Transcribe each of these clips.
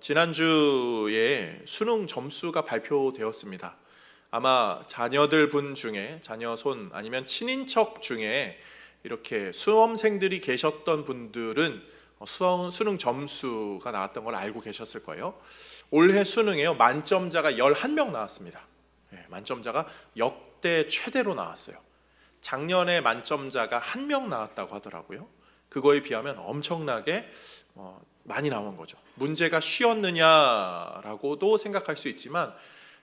지난주에 수능 점수가 발표되었습니다. 아마 자녀들 분 중에, 자녀 손 아니면 친인척 중에 이렇게 수험생들이 계셨던 분들은 수능 점수가 나왔던 걸 알고 계셨을 거예요. 올해 수능에요, 만점자가 11명 나왔습니다. 만점자가 역대 최대로 나왔어요. 작년에 만점자가 1명 나왔다고 하더라고요. 그거에 비하면 엄청나게 많이 나온 거죠. 문제가 쉬웠느냐라고도 생각할 수 있지만,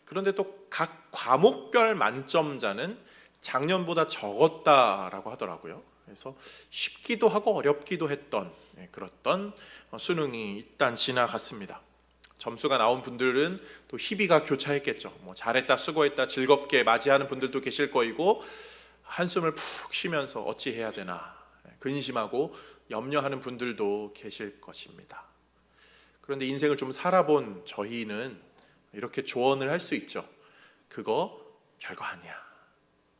그런데 또 각 과목별 만점자는 작년보다 적었다라고 하더라고요. 그래서 쉽기도 하고 어렵기도 했던 그랬던 수능이 일단 지나갔습니다. 점수가 나온 분들은 또 희비가 교차했겠죠. 잘했다, 수고했다, 즐겁게 맞이하는 분들도 계실 거이고, 한숨을 푹 쉬면서 어찌해야 되나 근심하고 염려하는 분들도 계실 것입니다. 그런데 인생을 좀 살아본 저희는 이렇게 조언을 할 수 있죠. 그거 별거 아니야.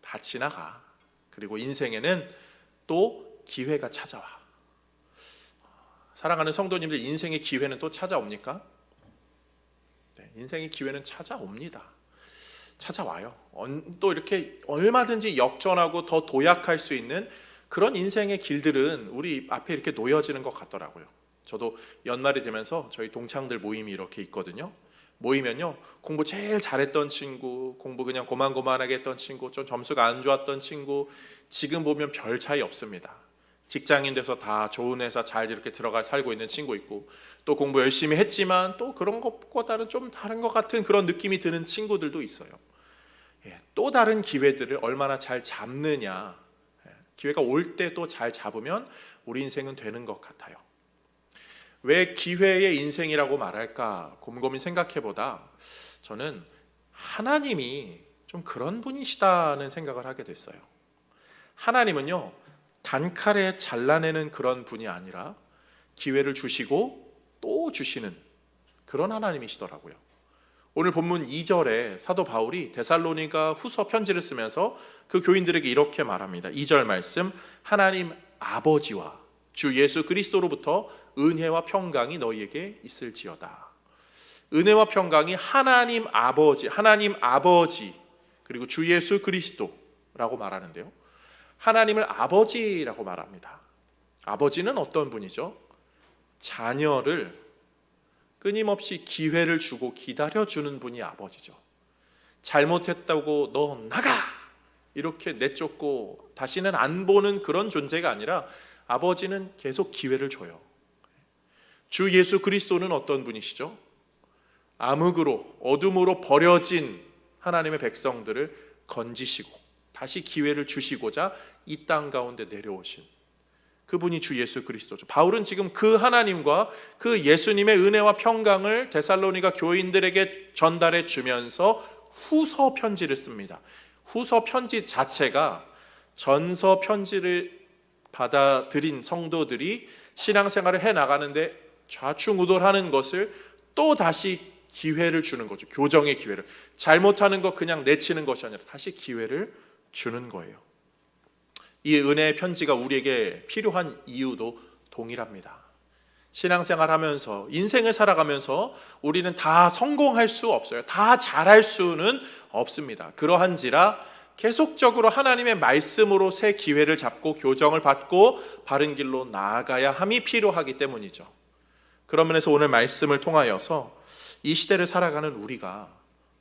다 지나가. 그리고 인생에는 또 기회가 찾아와. 사랑하는 성도님들, 인생의 기회는 또 찾아옵니까? 네, 인생의 기회는 찾아옵니다. 찾아와요. 또 이렇게 얼마든지 역전하고 더 도약할 수 있는 그런 인생의 길들은 우리 앞에 이렇게 놓여지는 것 같더라고요. 저도 연말이 되면서 저희 동창들 모임이 이렇게 있거든요. 모이면요, 공부 제일 잘했던 친구, 공부 그냥 고만고만하게 했던 친구, 좀 점수가 안 좋았던 친구, 지금 보면 별 차이 없습니다. 직장인 돼서 다 좋은 회사 잘 이렇게 들어가 살고 있는 친구 있고, 또 공부 열심히 했지만 또 그런 것보다는 좀 다른 것 같은 그런 느낌이 드는 친구들도 있어요. 또 다른 기회들을 얼마나 잘 잡느냐, 기회가 올 때 또 잘 잡으면 우리 인생은 되는 것 같아요. 왜 기회의 인생이라고 말할까 곰곰이 생각해보다 저는 하나님이 좀 그런 분이시다는 생각을 하게 됐어요. 하나님은요, 단칼에 잘라내는 그런 분이 아니라 기회를 주시고 또 주시는 그런 하나님이시더라고요. 오늘 본문 2절에 사도 바울이 데살로니가 후서 편지를 쓰면서 그 교인들에게 이렇게 말합니다. 2절 말씀, 하나님 아버지와 주 예수 그리스도로부터 은혜와 평강이 너희에게 있을지어다. 은혜와 평강이 하나님 아버지 그리고 주 예수 그리스도라고 말하는데요, 하나님을 아버지라고 말합니다. 아버지는 어떤 분이죠? 자녀를 끊임없이 기회를 주고 기다려주는 분이 아버지죠. 잘못했다고 너 나가! 이렇게 내쫓고 다시는 안 보는 그런 존재가 아니라 아버지는 계속 기회를 줘요. 주 예수 그리스도는 어떤 분이시죠? 암흑으로, 어둠으로 버려진 하나님의 백성들을 건지시고 다시 기회를 주시고자 이 땅 가운데 내려오신 그분이 주 예수 그리스도죠. 바울은 지금 그 하나님과 그 예수님의 은혜와 평강을 데살로니가 교인들에게 전달해 주면서 후서 편지를 씁니다. 후서 편지 자체가 전서 편지를 받아들인 성도들이 신앙생활을 해나가는데 좌충우돌하는 것을 또 다시 기회를 주는 거죠. 교정의 기회를. 잘못하는 거 그냥 내치는 것이 아니라 다시 기회를 주는 거예요. 이 은혜의 편지가 우리에게 필요한 이유도 동일합니다. 신앙생활 하면서, 인생을 살아가면서 우리는 다 성공할 수 없어요. 다 잘할 수는 없습니다. 그러한지라 계속적으로 하나님의 말씀으로 새 기회를 잡고 교정을 받고 바른 길로 나아가야 함이 필요하기 때문이죠. 그런 면에서 오늘 말씀을 통하여서 이 시대를 살아가는 우리가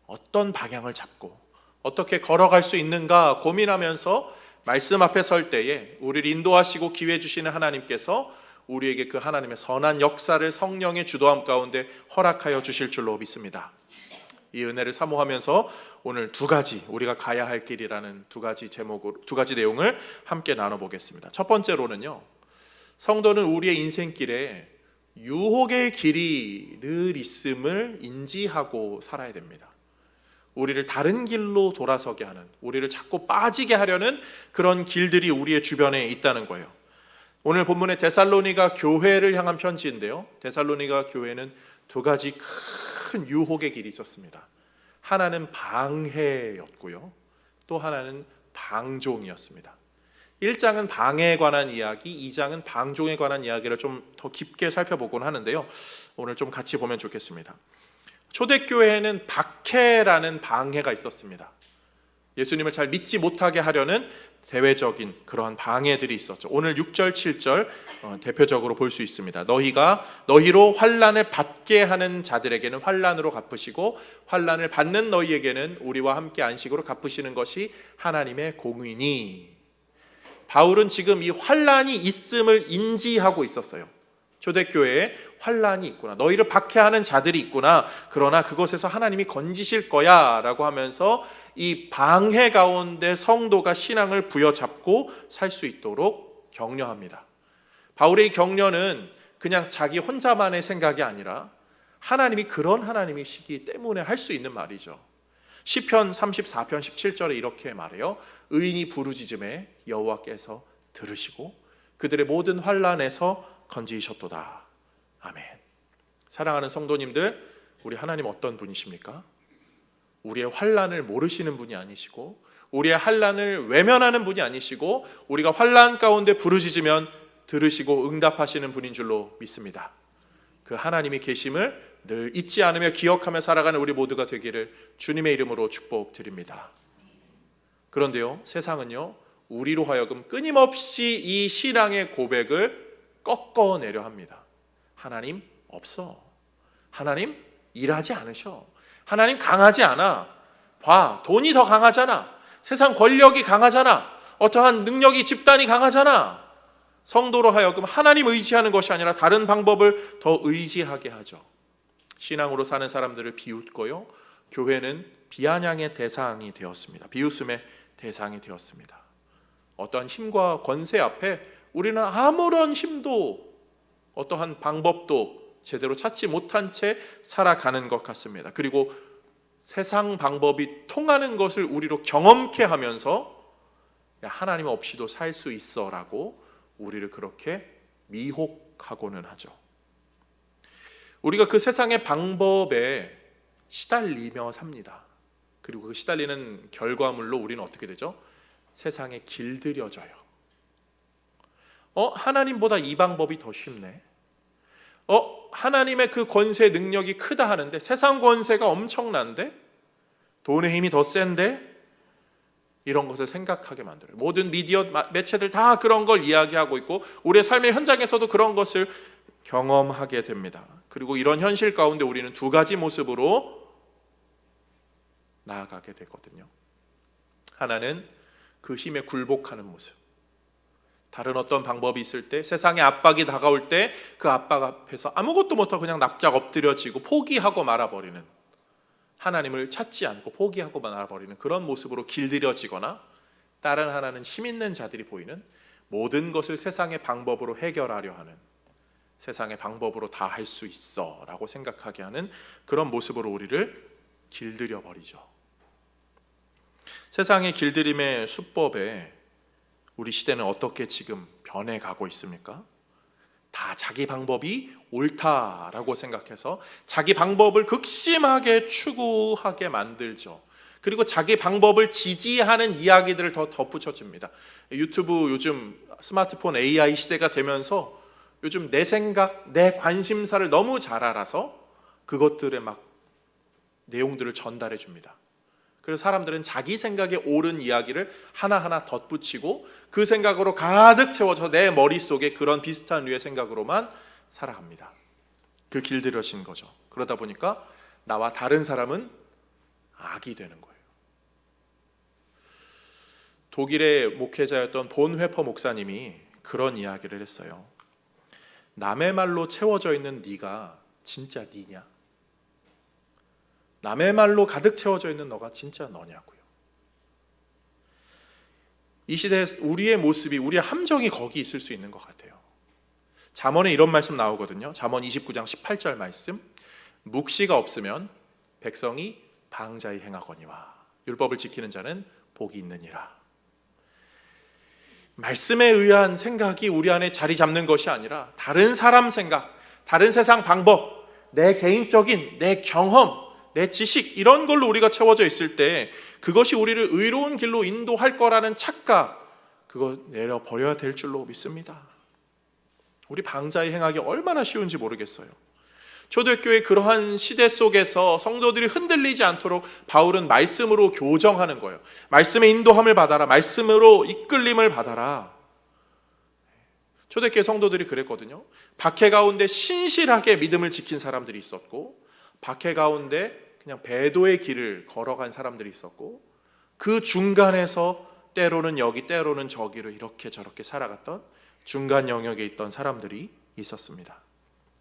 어떤 방향을 잡고 어떻게 걸어갈 수 있는가 고민하면서 말씀 앞에 설 때에 우리를 인도하시고 기회 주시는 하나님께서 우리에게 그 하나님의 선한 역사를 성령의 주도함 가운데 허락하여 주실 줄로 믿습니다. 이 은혜를 사모하면서 오늘 두 가지, 우리가 가야 할 길이라는 두 가지 제목으로, 두 가지 내용을 함께 나눠보겠습니다. 첫 번째로는요, 성도는 우리의 인생길에 유혹의 길이 늘 있음을 인지하고 살아야 됩니다. 우리를 다른 길로 돌아서게 하는, 우리를 자꾸 빠지게 하려는 그런 길들이 우리의 주변에 있다는 거예요. 오늘 본문의 데살로니가 교회를 향한 편지인데요, 데살로니가 교회는 두 가지 큰 유혹의 길이 있었습니다. 하나는 방해였고요, 또 하나는 방종이었습니다. 1장은 방해에 관한 이야기, 2장은 방종에 관한 이야기를 좀 더 깊게 살펴보곤 하는데요. 오늘 좀 같이 보면 좋겠습니다. 초대교회에는 박해라는 방해가 있었습니다. 예수님을 잘 믿지 못하게 하려는 대외적인 그러한 방해들이 있었죠. 오늘 6절, 7절 대표적으로 볼 수 있습니다. 너희로 환난을 받게 하는 자들에게는 환난으로 갚으시고 환난을 받는 너희에게는 우리와 함께 안식으로 갚으시는 것이 하나님의 공의니. 바울은 지금 이 환난이 있음을 인지하고 있었어요. 초대교회에 환난이 있구나, 너희를 박해하는 자들이 있구나, 그러나 그것에서 하나님이 건지실 거야 라고 하면서 이 방해 가운데 성도가 신앙을 부여잡고 살 수 있도록 격려합니다. 바울의 격려는 그냥 자기 혼자만의 생각이 아니라 하나님이 그런 하나님이시기 때문에 할 수 있는 말이죠. 시편 34편 17절에 이렇게 말해요. 의인이 부르짖음에 여호와께서 들으시고 그들의 모든 환난에서 건지셨도다. 아멘. 사랑하는 성도님들, 우리 하나님 어떤 분이십니까? 우리의 환난을 모르시는 분이 아니시고 우리의 환난을 외면하는 분이 아니시고 우리가 환난 가운데 부르짖으면 들으시고 응답하시는 분인 줄로 믿습니다. 그 하나님이 계심을 늘 잊지 않으며 기억하며 살아가는 우리 모두가 되기를 주님의 이름으로 축복드립니다. 그런데요, 세상은요, 우리로 하여금 끊임없이 이 신앙의 고백을 꺾어내려 합니다. 하나님 없어. 하나님 일하지 않으셔. 하나님 강하지 않아. 봐, 돈이 더 강하잖아. 세상 권력이 강하잖아. 어떠한 능력이, 집단이 강하잖아. 성도로 하여금 하나님 의지하는 것이 아니라 다른 방법을 더 의지하게 하죠. 신앙으로 사는 사람들을 비웃고요, 교회는 비아냥의 대상이 되었습니다. 비웃음의 대상이 되었습니다. 어떠한 힘과 권세 앞에 우리는 아무런 힘도 어떠한 방법도 제대로 찾지 못한 채 살아가는 것 같습니다. 그리고 세상 방법이 통하는 것을 우리로 경험케 하면서 야, 하나님 없이도 살 수 있어 라고 우리를 그렇게 미혹하고는 하죠. 우리가 그 세상의 방법에 시달리며 삽니다. 그리고 그 시달리는 결과물로 우리는 어떻게 되죠? 세상에 길들여져요. 하나님보다 이 방법이 더 쉽네. 하나님의 그 권세 능력이 크다 하는데 세상 권세가 엄청난데, 돈의 힘이 더 센데, 이런 것을 생각하게 만들어요. 모든 미디어 매체들 다 그런 걸 이야기하고 있고 우리의 삶의 현장에서도 그런 것을 경험하게 됩니다. 그리고 이런 현실 가운데 우리는 두 가지 모습으로 나아가게 되거든요. 하나는 그 힘에 굴복하는 모습. 다른 어떤 방법이 있을 때, 세상의 압박이 다가올 때 그 압박 앞에서 아무것도 못하고 그냥 납작 엎드려지고 포기하고 말아버리는, 하나님을 찾지 않고 포기하고 말아버리는 그런 모습으로 길들여지거나, 다른 하나는 힘 있는 자들이 보이는, 모든 것을 세상의 방법으로 해결하려 하는, 세상의 방법으로 다 할 수 있어 라고 생각하게 하는 그런 모습으로 우리를 길들여 버리죠. 세상의 길들임의 수법에 우리 시대는 어떻게 지금 변해가고 있습니까? 다 자기 방법이 옳다라고 생각해서 자기 방법을 극심하게 추구하게 만들죠. 그리고 자기 방법을 지지하는 이야기들을 더 덧붙여줍니다. 유튜브, 요즘 스마트폰 AI 시대가 되면서 요즘 내 생각, 내 관심사를 너무 잘 알아서 그것들의 막 내용들을 전달해 줍니다. 그래서 사람들은 자기 생각에 옳은 이야기를 하나하나 덧붙이고 그 생각으로 가득 채워져 내 머릿속에 그런 비슷한 류의 생각으로만 살아갑니다. 그 길들여진 거죠. 그러다 보니까 나와 다른 사람은 악이 되는 거예요. 독일의 목회자였던 본 회퍼 목사님이 그런 이야기를 했어요. 남의 말로 채워져 있는 네가 진짜 네냐? 남의 말로 가득 채워져 있는 너가 진짜 너냐고요. 이 시대에 우리의 모습이, 우리의 함정이 거기 있을 수 있는 것 같아요. 잠언에 이런 말씀 나오거든요. 잠언 29장 18절 말씀. 묵시가 없으면 백성이 방자히 행하거니와 율법을 지키는 자는 복이 있느니라. 말씀에 의한 생각이 우리 안에 자리 잡는 것이 아니라 다른 사람 생각, 다른 세상 방법, 내 개인적인 내 경험, 내 지식, 이런 걸로 우리가 채워져 있을 때 그것이 우리를 의로운 길로 인도할 거라는 착각, 그거 내려버려야 될 줄로 믿습니다. 우리 방자에 행하기 얼마나 쉬운지 모르겠어요. 초대교회 그러한 시대 속에서 성도들이 흔들리지 않도록 바울은 말씀으로 교정하는 거예요. 말씀의 인도함을 받아라. 말씀으로 이끌림을 받아라. 초대교회 성도들이 그랬거든요. 박해 가운데 신실하게 믿음을 지킨 사람들이 있었고, 박해 가운데 그냥 배도의 길을 걸어간 사람들이 있었고, 그 중간에서 때로는 여기 때로는 저기로 이렇게 저렇게 살아갔던 중간 영역에 있던 사람들이 있었습니다.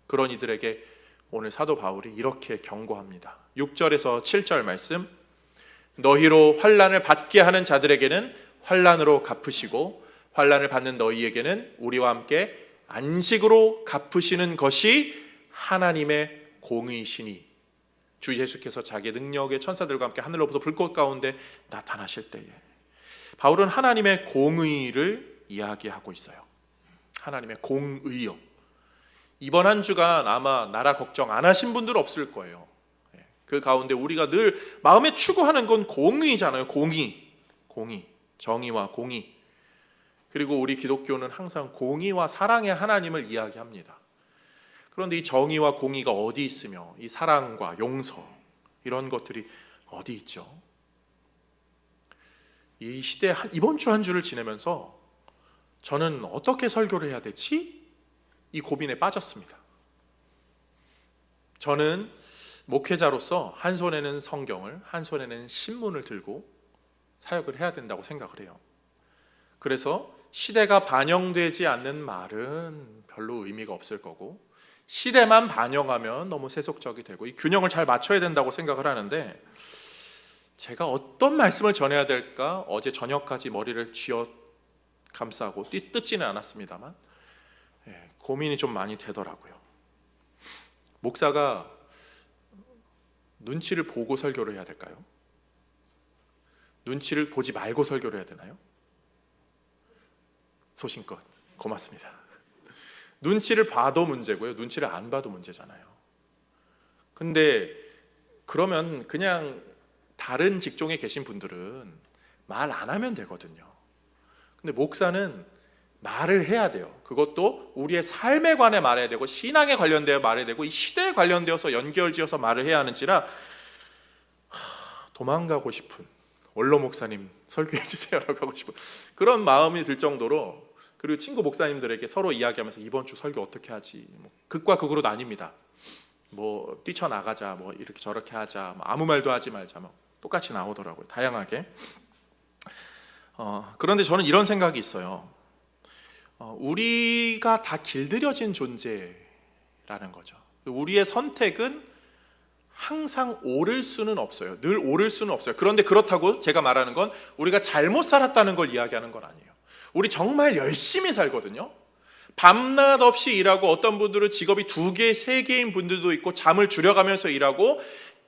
그런 이들에게 오늘 사도 바울이 이렇게 경고합니다. 6절에서 7절 말씀, 너희로 환난을 받게 하는 자들에게는 환난으로 갚으시고 환난을 받는 너희에게는 우리와 함께 안식으로 갚으시는 것이 하나님의 공의시니, 주 예수께서 자기의 능력의 천사들과 함께 하늘로부터 불꽃 가운데 나타나실 때에. 바울은 하나님의 공의를 이야기하고 있어요. 하나님의 공의요. 이번 한 주간 아마 나라 걱정 안 하신 분들 없을 거예요. 그 가운데 우리가 늘 마음에 추구하는 건 공의잖아요. 공의, 정의와 공의. 그리고 우리 기독교는 항상 공의와 사랑의 하나님을 이야기합니다. 그런데 이 정의와 공의가 어디 있으며 이 사랑과 용서 이런 것들이 어디 있죠? 이 시대 이번 주 한 주를 지내면서 저는 어떻게 설교를 해야 되지? 이 고민에 빠졌습니다. 저는 목회자로서 한 손에는 성경을, 한 손에는 신문을 들고 사역을 해야 된다고 생각을 해요. 그래서 시대가 반영되지 않는 말은 별로 의미가 없을 거고, 시대만 반영하면 너무 세속적이 되고, 이 균형을 잘 맞춰야 된다고 생각을 하는데, 제가 어떤 말씀을 전해야 될까 어제 저녁까지 머리를 쥐어 감싸고 뜯지는 않았습니다만 고민이 좀 많이 되더라고요. 목사가 눈치를 보고 설교를 해야 될까요? 눈치를 보지 말고 설교를 해야 되나요? 소신껏 고맙습니다. 눈치를 봐도 문제고요, 눈치를 안 봐도 문제잖아요. 근데 그러면 그냥 다른 직종에 계신 분들은 말 안 하면 되거든요. 근데 목사는 말을 해야 돼요. 그것도 우리의 삶에 관해 말해야 되고, 신앙에 관련되어 말해야 되고, 이 시대에 관련되어서 연결지어서 말을 해야 하는지라 도망가고 싶은, 원로 목사님 설교해 주세요라고 하고 싶은 그런 마음이 들 정도로, 그리고 친구 목사님들에게 서로 이야기하면서 이번 주 설교 어떻게 하지, 극과 극으로 나뉩니다. 뛰쳐나가자, 이렇게 저렇게 하자, 아무 말도 하지 말자, 똑같이 나오더라고요. 다양하게. 그런데 저는 이런 생각이 있어요. 우리가 다 길들여진 존재라는 거죠. 우리의 선택은 항상 옳을 수는 없어요. 늘 옳을 수는 없어요. 그런데 그렇다고 제가 말하는 건 우리가 잘못 살았다는 걸 이야기하는 건 아니에요. 우리 정말 열심히 살거든요. 밤낮 없이 일하고, 어떤 분들은 직업이 2개, 3개인 분들도 있고, 잠을 줄여가면서 일하고,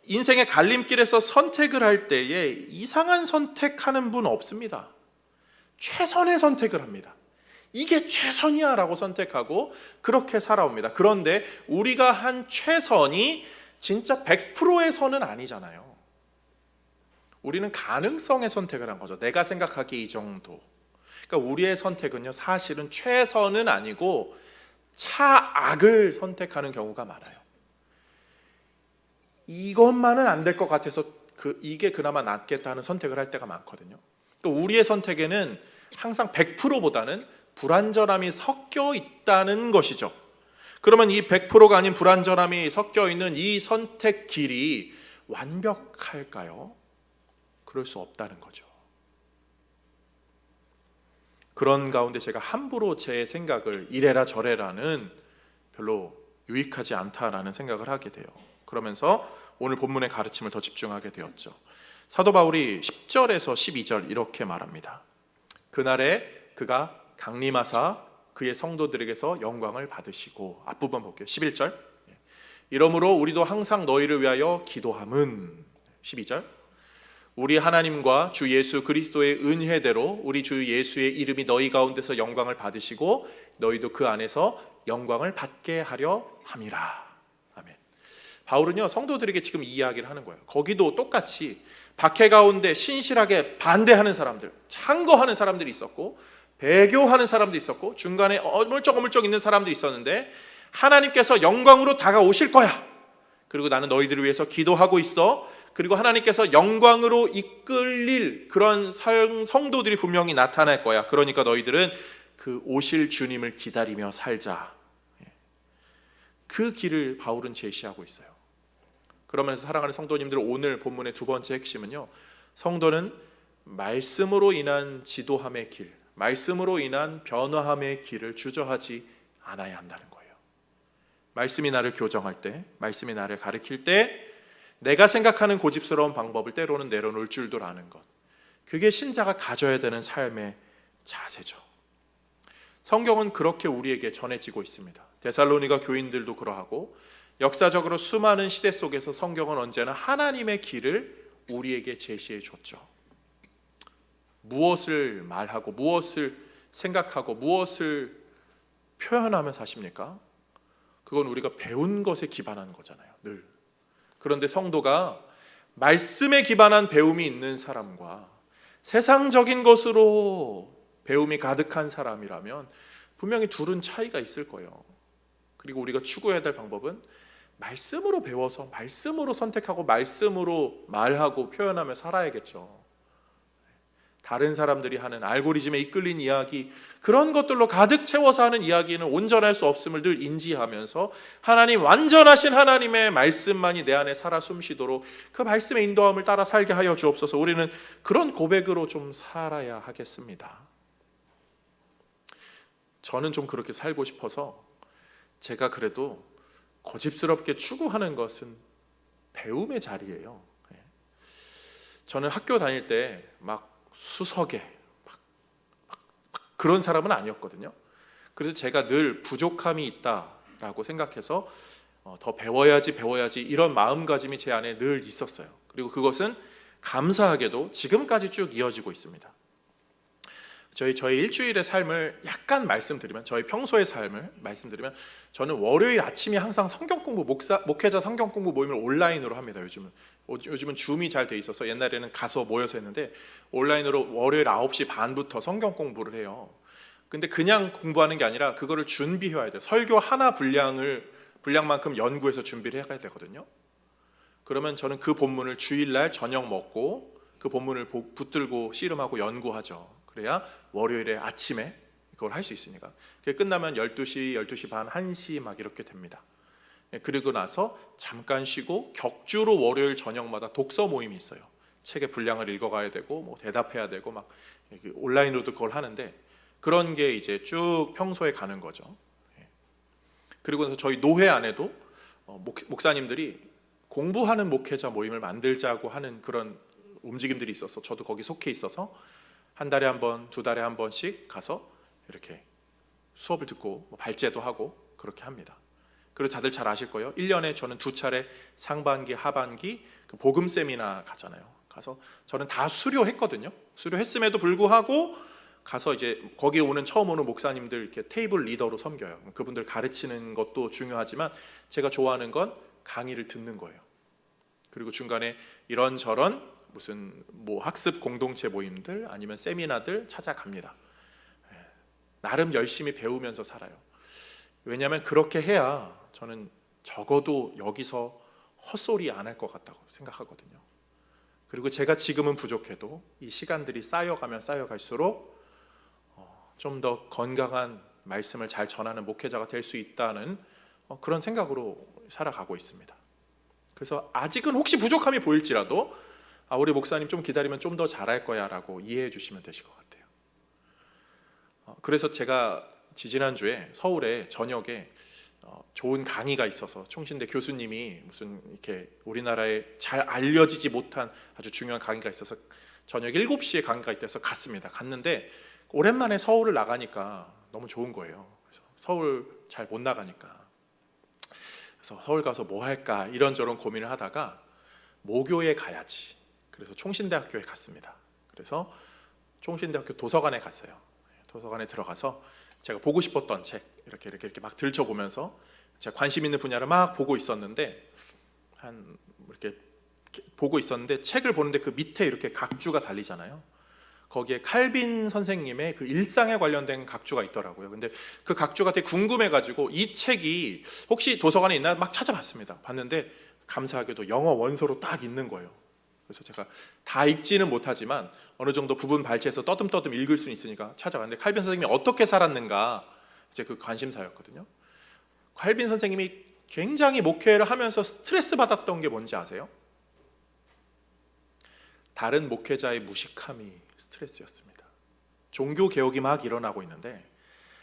인생의 갈림길에서 선택을 할 때에 이상한 선택하는 분 없습니다. 최선의 선택을 합니다. 이게 최선이야 라고 선택하고 그렇게 살아옵니다. 그런데 우리가 한 최선이 진짜 100%의 선은 아니잖아요. 우리는 가능성의 선택을 한 거죠. 내가 생각하기에 이 정도. 그러니까 우리의 선택은요, 사실은 최선은 아니고 차악을 선택하는 경우가 많아요. 이것만은 안 될 것 같아서 이게 그나마 낫겠다 하는 선택을 할 때가 많거든요. 그러니까 우리의 선택에는 항상 100%보다는 불완전함이 섞여 있다는 것이죠. 그러면 이 100%가 아닌 불완전함이 섞여 있는 이 선택 길이 완벽할까요? 그럴 수 없다는 거죠. 그런 가운데 제가 함부로 제 생각을 이래라 저래라는 별로 유익하지 않다라는 생각을 하게 돼요. 그러면서 오늘 본문의 가르침을 더 집중하게 되었죠. 사도 바울이 10절에서 12절 이렇게 말합니다. 그날에 그가 강림하사 그의 성도들에게서 영광을 받으시고, 앞부분 볼게요. 11절. 이러므로 우리도 항상 너희를 위하여 기도함은, 12절. 우리 하나님과 주 예수 그리스도의 은혜대로 우리 주 예수의 이름이 너희 가운데서 영광을 받으시고 너희도 그 안에서 영광을 받게 하려 함이라. 아멘. 바울은요, 성도들에게 지금 이 이야기를 하는 거예요. 거기도 똑같이 박해 가운데 신실하게 반대하는 사람들, 창거하는 사람들이 있었고, 배교하는 사람도 있었고 중간에 어물쩍어물쩍 있는 사람도 있었는데 하나님께서 영광으로 다가오실 거야. 그리고 나는 너희들을 위해서 기도하고 있어. 그리고 하나님께서 영광으로 이끌릴 그런 성도들이 분명히 나타날 거야. 그러니까 너희들은 그 오실 주님을 기다리며 살자. 그 길을 바울은 제시하고 있어요. 그러면서 사랑하는 성도님들, 오늘 본문의 두 번째 핵심은요, 성도는 말씀으로 인한 지도함의 길, 말씀으로 인한 변화함의 길을 주저하지 않아야 한다는 거예요. 말씀이 나를 교정할 때, 말씀이 나를 가르칠 때 내가 생각하는 고집스러운 방법을 때로는 내려놓을 줄도 아는 것, 그게 신자가 가져야 되는 삶의 자세죠. 성경은 그렇게 우리에게 전해지고 있습니다. 데살로니가 교인들도 그러하고 역사적으로 수많은 시대 속에서 성경은 언제나 하나님의 길을 우리에게 제시해 줬죠. 무엇을 말하고 무엇을 생각하고 무엇을 표현하며 사십니까? 그건 우리가 배운 것에 기반한 거잖아요, 늘. 그런데 성도가 말씀에 기반한 배움이 있는 사람과 세상적인 것으로 배움이 가득한 사람이라면 분명히 둘은 차이가 있을 거예요. 그리고 우리가 추구해야 될 방법은 말씀으로 배워서 말씀으로 선택하고 말씀으로 말하고 표현하며 살아야겠죠. 다른 사람들이 하는 알고리즘에 이끌린 이야기, 그런 것들로 가득 채워서 하는 이야기는 온전할 수 없음을 늘 인지하면서 하나님, 완전하신 하나님의 말씀만이 내 안에 살아 숨쉬도록 그 말씀의 인도함을 따라 살게 하여 주옵소서. 우리는 그런 고백으로 좀 살아야 하겠습니다. 저는 좀 그렇게 살고 싶어서 제가 그래도 고집스럽게 추구하는 것은 배움의 자리예요. 저는 학교 다닐 때 막 수석에 막 그런 사람은 아니었거든요. 그래서 제가 늘 부족함이 있다라고 생각해서 더 배워야지 이런 마음가짐이 제 안에 늘 있었어요. 그리고 그것은 감사하게도 지금까지 쭉 이어지고 있습니다. 저희 일주일의 삶을 약간 말씀드리면, 저희 평소의 삶을 말씀드리면, 저는 월요일 아침에 항상 성경 공부, 목회자 성경 공부 모임을 온라인으로 합니다. 요즘은 줌이 잘 돼 있어서 옛날에는 가서 모여서 했는데 온라인으로 월요일 9시 반부터 성경 공부를 해요. 근데 그냥 공부하는 게 아니라 그거를 준비해야 돼요. 설교 하나 분량만큼 연구해서 준비를 해야 되거든요. 그러면 저는 그 본문을 주일날 저녁 먹고 그 본문을 붙들고 씨름하고 연구하죠. 그래야 월요일에 아침에 그걸 할 수 있으니까. 그게 끝나면 12시, 12시 반, 1시 막 이렇게 됩니다. 그리고 나서 잠깐 쉬고 격주로 월요일 저녁마다 독서 모임이 있어요. 책의 분량을 읽어가야 되고 뭐 대답해야 되고 막 온라인으로도 그걸 하는데, 그런 게 이제 쭉 평소에 가는 거죠. 그리고 나서 저희 노회 안에도 목사님들이 공부하는 목회자 모임을 만들자고 하는 그런 움직임들이 있어서 저도 거기 속해 있어서 한 달에 한 번, 두 달에 한 번씩 가서 이렇게 수업을 듣고 발제도 하고 그렇게 합니다. 그리고 다들 잘 아실 거예요. 1년에 저는 2차례 상반기, 하반기 그 복음 세미나 가잖아요. 가서 저는 다 수료했거든요. 수료했음에도 불구하고 가서 이제 거기에 처음 오는 목사님들 이렇게 테이블 리더로 섬겨요. 그분들 가르치는 것도 중요하지만 제가 좋아하는 건 강의를 듣는 거예요. 그리고 중간에 이런저런 무슨 학습 공동체 모임들 아니면 세미나들 찾아갑니다. 나름 열심히 배우면서 살아요. 왜냐하면 그렇게 해야 저는 적어도 여기서 헛소리 안 할 것 같다고 생각하거든요. 그리고 제가 지금은 부족해도 이 시간들이 쌓여가면 쌓여갈수록 좀 더 건강한 말씀을 잘 전하는 목회자가 될 수 있다는 그런 생각으로 살아가고 있습니다. 그래서 아직은 혹시 부족함이 보일지라도 우리 목사님 좀 기다리면 좀 더 잘할 거야 라고 이해해 주시면 되실 것 같아요. 그래서 제가 지지난주에 서울에 저녁에 좋은 강의가 있어서 총신대 교수님이 무슨 이렇게 우리나라에 잘 알려지지 못한 아주 중요한 강의가 있어서 저녁 7시에 강의가 있어서 갔는데 오랜만에 서울을 나가니까 너무 좋은 거예요. 그래서 서울 잘 못 나가니까 그래서 서울 가서 뭐 할까 이런저런 고민을 하다가 모교에 가야지. 그래서 총신대학교에 갔습니다. 그래서 총신대학교 도서관에 갔어요. 도서관에 들어가서 제가 보고 싶었던 책 이렇게 막 들춰보면서 제가 관심 있는 분야를 막 보고 있었는데 이렇게 보고 있었는데 책을 보는데 그 밑에 이렇게 각주가 달리잖아요. 거기에 칼빈 선생님의 그 일상에 관련된 각주가 있더라고요. 근데 그 각주가 되게 궁금해가지고 이 책이 혹시 도서관에 있나 막 찾아봤습니다. 봤는데 감사하게도 영어 원서로 딱 있는 거예요. 그래서 제가 다 읽지는 못하지만 어느 정도 부분 발췌해서 떠듬떠듬 읽을 수 있으니까 찾아갔는데 칼빈 선생님이 어떻게 살았는가 이제 그 관심사였거든요. 칼빈 선생님이 굉장히 목회를 하면서 스트레스 받았던 게 뭔지 아세요? 다른 목회자의 무식함이 스트레스였습니다. 종교 개혁이 막 일어나고 있는데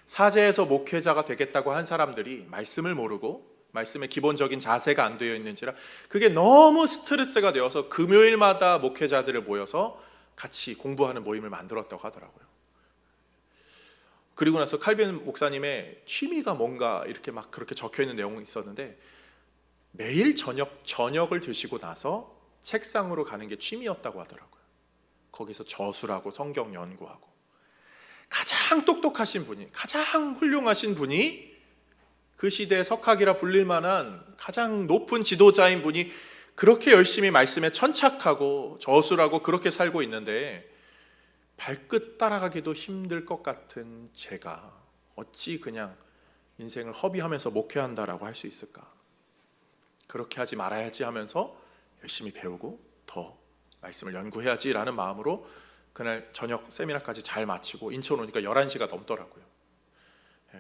사제에서 목회자가 되겠다고 한 사람들이 말씀을 모르고 말씀의 기본적인 자세가 안 되어 있는지라 그게 너무 스트레스가 되어서 금요일마다 목회자들을 모여서 같이 공부하는 모임을 만들었다고 하더라고요. 그리고 나서 칼빈 목사님의 취미가 뭔가 이렇게 막 그렇게 적혀 있는 내용이 있었는데 매일 저녁을 드시고 나서 책상으로 가는 게 취미였다고 하더라고요. 거기서 저술하고 성경 연구하고 가장 똑똑하신 분이 가장 훌륭하신 분이 그 시대의 석학이라 불릴 만한 가장 높은 지도자인 분이 그렇게 열심히 말씀에 천착하고 저술하고 그렇게 살고 있는데 발끝 따라가기도 힘들 것 같은 제가 어찌 그냥 인생을 허비하면서 목회한다라고 할 수 있을까? 그렇게 하지 말아야지 하면서 열심히 배우고 더 말씀을 연구해야지라는 마음으로 그날 저녁 세미나까지 잘 마치고 인천 오니까 11시가 넘더라고요.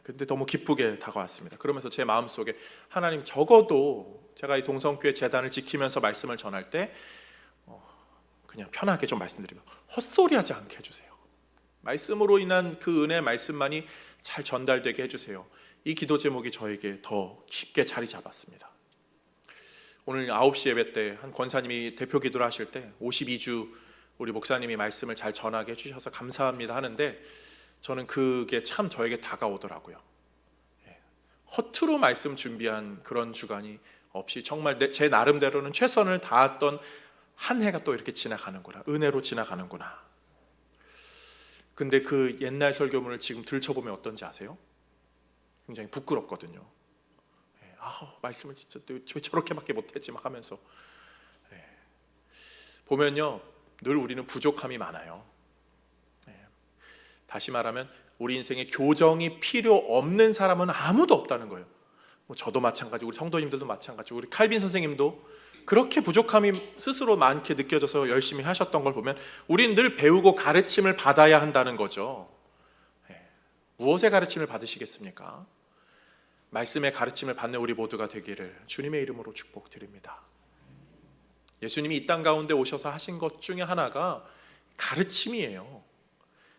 근데 너무 기쁘게 다가왔습니다. 그러면서 제 마음속에 하나님 적어도 제가 이 동성교회 재단을 지키면서 말씀을 전할 때 그냥 편하게 좀 말씀드리면 헛소리하지 않게 해주세요. 말씀으로 인한 그 은혜 말씀만이 잘 전달되게 해주세요. 이 기도 제목이 저에게 더 깊게 자리 잡았습니다. 오늘 9시 예배 때 한 권사님이 대표 기도를 하실 때 52주 우리 목사님이 말씀을 잘 전하게 해주셔서 감사합니다 하는데 저는 그게 참 저에게 다가오더라고요. 허투루 말씀 준비한 그런 주간이 없이 정말 제 나름대로는 최선을 다했던 한 해가 또 이렇게 지나가는구나, 은혜로 지나가는구나. 근데 그 옛날 설교문을 지금 들춰보면 어떤지 아세요? 굉장히 부끄럽거든요. 말씀을 진짜 왜 저렇게밖에 못했지 막 하면서 보면요 늘 우리는 부족함이 많아요. 다시 말하면 우리 인생에 교정이 필요 없는 사람은 아무도 없다는 거예요. 저도 마찬가지고 우리 성도님들도 마찬가지고 우리 칼빈 선생님도 그렇게 부족함이 스스로 많게 느껴져서 열심히 하셨던 걸 보면 우리는 늘 배우고 가르침을 받아야 한다는 거죠. 무엇의 가르침을 받으시겠습니까? 말씀의 가르침을 받는 우리 모두가 되기를 주님의 이름으로 축복드립니다. 예수님이 이 땅 가운데 오셔서 하신 것 중에 하나가 가르침이에요.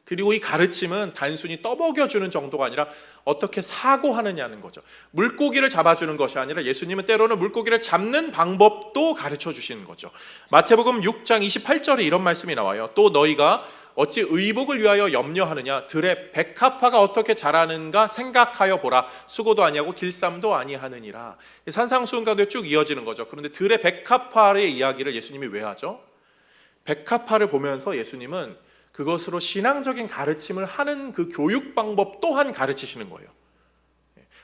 그리고 이 가르침은 단순히 떠먹여주는 정도가 아니라 어떻게 사고하느냐는 거죠. 물고기를 잡아주는 것이 아니라 예수님은 때로는 물고기를 잡는 방법도 가르쳐 주시는 거죠. 마태복음 6장 28절에 이런 말씀이 나와요. 또 너희가 어찌 의복을 위하여 염려하느냐 들의 백합화가 어떻게 자라는가 생각하여 보라. 수고도 아니하고 길쌈도 아니하느니라. 산상수훈과도 쭉 이어지는 거죠. 그런데 들의 백합화의 이야기를 예수님이 왜 하죠? 백합화를 보면서 예수님은 그것으로 신앙적인 가르침을 하는 그 교육 방법 또한 가르치시는 거예요.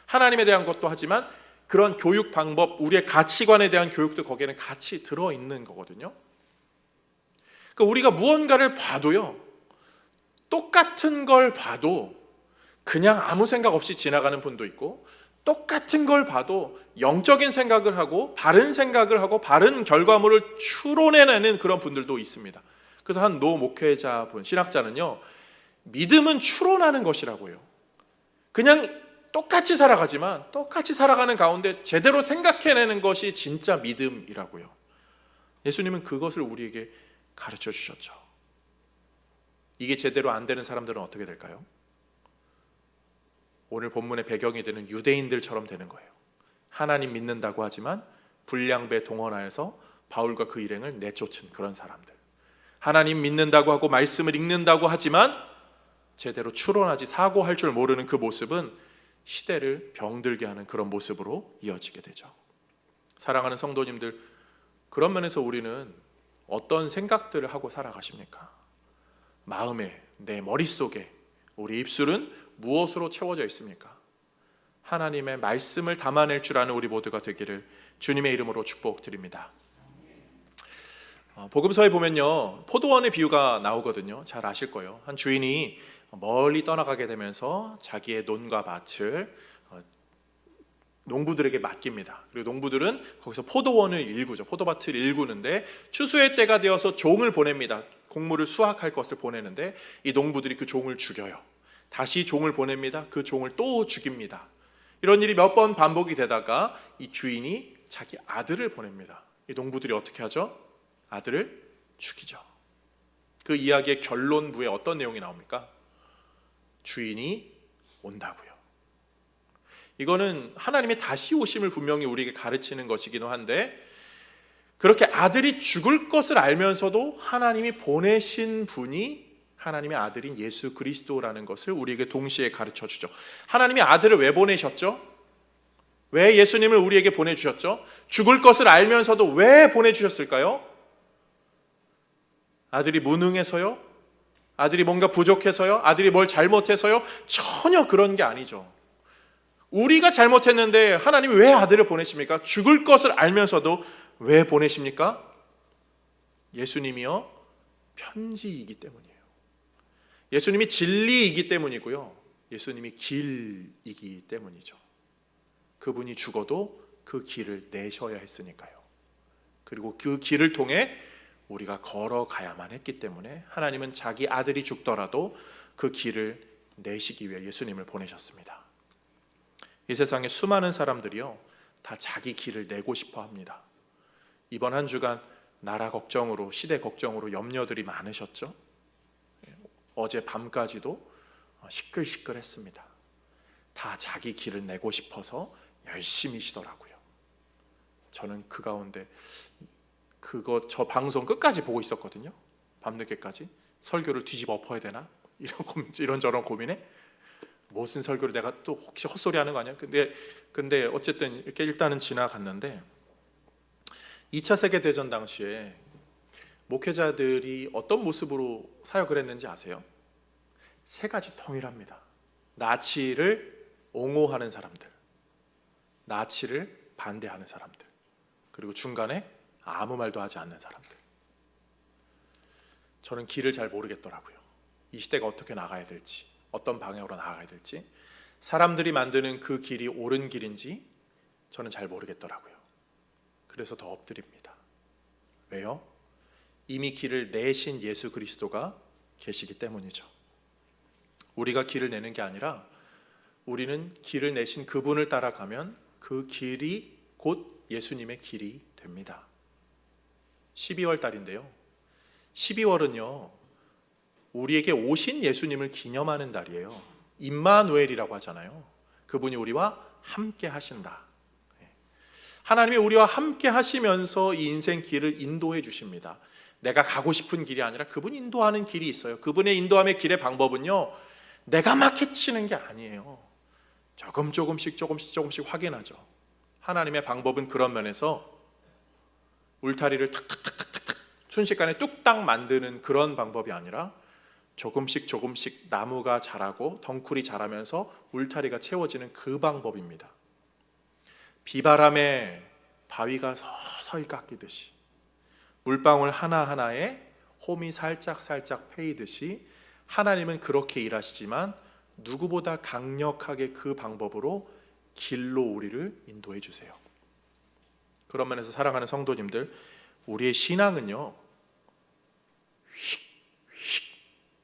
하나님에 대한 것도 하지만 그런 교육 방법, 우리의 가치관에 대한 교육도 거기에는 같이 들어있는 거거든요. 그러니까 우리가 무언가를 봐도요, 똑같은 걸 봐도 그냥 아무 생각 없이 지나가는 분도 있고, 똑같은 걸 봐도 영적인 생각을 하고 바른 생각을 하고 바른 결과물을 추론해내는 그런 분들도 있습니다. 그래서 한 노 목회자분, 신학자는요, 믿음은 추론하는 것이라고 해요. 그냥 똑같이 살아가지만 똑같이 살아가는 가운데 제대로 생각해내는 것이 진짜 믿음이라고요. 예수님은 그것을 우리에게 가르쳐 주셨죠. 이게 제대로 안 되는 사람들은 어떻게 될까요? 오늘 본문의 배경이 되는 유대인들처럼 되는 거예요. 하나님 믿는다고 하지만 불량배 동원하여서 바울과 그 일행을 내쫓은 그런 사람들. 하나님 믿는다고 하고 말씀을 읽는다고 하지만 제대로 추론하지 사고할 줄 모르는 그 모습은 시대를 병들게 하는 그런 모습으로 이어지게 되죠. 사랑하는 성도님들, 그런 면에서 우리는 어떤 생각들을 하고 살아가십니까? 마음에, 내 머릿속에 우리 입술은 무엇으로 채워져 있습니까? 하나님의 말씀을 담아낼 줄 아는 우리 모두가 되기를 주님의 이름으로 축복드립니다. 복음서에 보면요, 포도원의 비유가 나오거든요. 잘 아실 거예요. 한 주인이 멀리 떠나가게 되면서 자기의 논과 밭을 농부들에게 맡깁니다. 그리고 농부들은 거기서 포도원을 일구죠. 포도밭을 일구는데 추수의 때가 되어서 종을 보냅니다. 곡물을 수확할 것을 보내는데 이 농부들이 그 종을 죽여요. 다시 종을 보냅니다. 그 종을 또 죽입니다. 이런 일이 몇 번 반복이 되다가 이 주인이 자기 아들을 보냅니다. 이 농부들이 어떻게 하죠? 아들을 죽이죠. 그 이야기의 결론부에 어떤 내용이 나옵니까? 주인이 온다고요. 이거는 하나님의 다시 오심을 분명히 우리에게 가르치는 것이기도 한데, 그렇게 아들이 죽을 것을 알면서도 하나님이 보내신 분이 하나님의 아들인 예수 그리스도라는 것을 우리에게 동시에 가르쳐 주죠. 하나님이 아들을 왜 보내셨죠? 왜 예수님을 우리에게 보내주셨죠? 죽을 것을 알면서도 왜 보내주셨을까요? 아들이 무능해서요? 아들이 뭔가 부족해서요? 아들이 뭘 잘못해서요? 전혀 그런 게 아니죠. 우리가 잘못했는데 하나님이 왜 아들을 보내십니까? 죽을 것을 알면서도 왜 보내십니까? 예수님이요, 편지이기 때문이에요. 예수님이 진리이기 때문이고요, 예수님이 길이기 때문이죠. 그분이 죽어도 그 길을 내셔야 했으니까요. 그리고 그 길을 통해 우리가 걸어가야만 했기 때문에 하나님은 자기 아들이 죽더라도 그 길을 내시기 위해 예수님을 보내셨습니다. 이 세상에 수많은 사람들이요, 다 자기 길을 내고 싶어 합니다. 이번 한 주간 나라 걱정으로, 시대 걱정으로 염려들이 많으셨죠? 어제 밤까지도 시끌시끌했습니다. 다 자기 길을 내고 싶어서 열심히시더라고요. 저는 그 가운데 저 방송 끝까지 보고 있었거든요. 밤늦게까지. 설교를 뒤집어 엎어야 되나? 이런저런 고민에 무슨 설교를 내가 또 혹시 헛소리 하는 거 아니야? 근데 어쨌든 이렇게 일단은 지나갔는데, 2차 세계대전 당시에 목회자들이 어떤 모습으로 사역을 했는지 아세요? 세 가지 통일합니다. 나치를 옹호하는 사람들, 나치를 반대하는 사람들, 그리고 중간에 아무 말도 하지 않는 사람들. 저는 길을 잘 모르겠더라고요. 이 시대가 어떻게 나가야 될지, 어떤 방향으로 나가야 될지, 사람들이 만드는 그 길이 옳은 길인지 저는 잘 모르겠더라고요. 그래서 더 엎드립니다. 왜요? 이미 길을 내신 예수 그리스도가 계시기 때문이죠. 우리가 길을 내는 게 아니라 우리는 길을 내신 그분을 따라가면 그 길이 곧 예수님의 길이 됩니다. 12월 달인데요, 12월은요 우리에게 오신 예수님을 기념하는 달이에요. 임마누엘이라고 하잖아요. 그분이 우리와 함께 하신다. 하나님이 우리와 함께 하시면서 이 인생 길을 인도해 주십니다. 내가 가고 싶은 길이 아니라 그분이 인도하는 길이 있어요. 그분의 인도함의 길의 방법은요, 내가 막 헤치는 게 아니에요. 조금씩 확인하죠. 하나님의 방법은 그런 면에서 울타리를 탁탁탁탁탁 순식간에 뚝딱 만드는 그런 방법이 아니라 조금씩 나무가 자라고 덩굴이 자라면서 울타리가 채워지는 그 방법입니다. 비바람에 바위가 서서히 깎이듯이, 물방울 하나하나에 홈이 살짝 패이듯이 하나님은 그렇게 일하시지만 누구보다 강력하게 그 방법으로 길로 우리를 인도해 주세요. 그런 면에서 사랑하는 성도님들, 우리의 신앙은요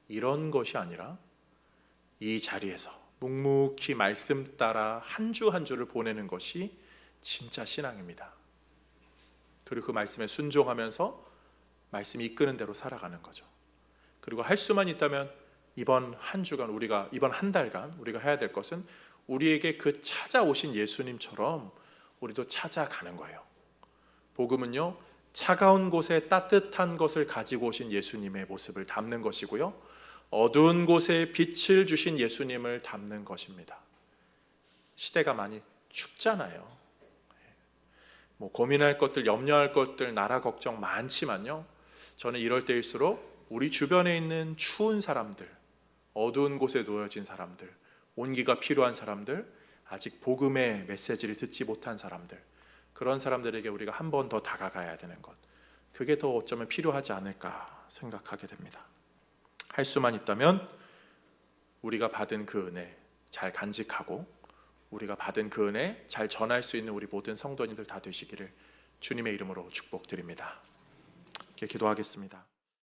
이런 것이 아니라 이 자리에서 묵묵히 말씀 따라 한 주 한 주를 보내는 것이 진짜 신앙입니다. 그리고 그 말씀에 순종하면서 말씀이 이끄는 대로 살아가는 거죠. 그리고 할 수만 있다면 이번 한 주간, 이번 한 달간 우리가 해야 될 것은 우리에게 그 찾아오신 예수님처럼 우리도 찾아가는 거예요. 복음은요, 차가운 곳에 따뜻한 것을 가지고 오신 예수님의 모습을 담는 것이고요, 어두운 곳에 빛을 주신 예수님을 담는 것입니다. 시대가 많이 춥잖아요. 고민할 것들, 염려할 것들, 나라 걱정 많지만요, 저는 이럴 때일수록 우리 주변에 있는 추운 사람들, 어두운 곳에 놓여진 사람들, 온기가 필요한 사람들, 아직 복음의 메시지를 듣지 못한 사람들, 그런 사람들에게 우리가 한 번 더 다가가야 되는 것, 그게 더 어쩌면 필요하지 않을까 생각하게 됩니다. 할 수만 있다면 우리가 받은 그 은혜 잘 간직하고 우리가 받은 그 은혜 잘 전할 수 있는 우리 모든 성도님들 다 되시기를 주님의 이름으로 축복드립니다. 이렇게 기도하겠습니다.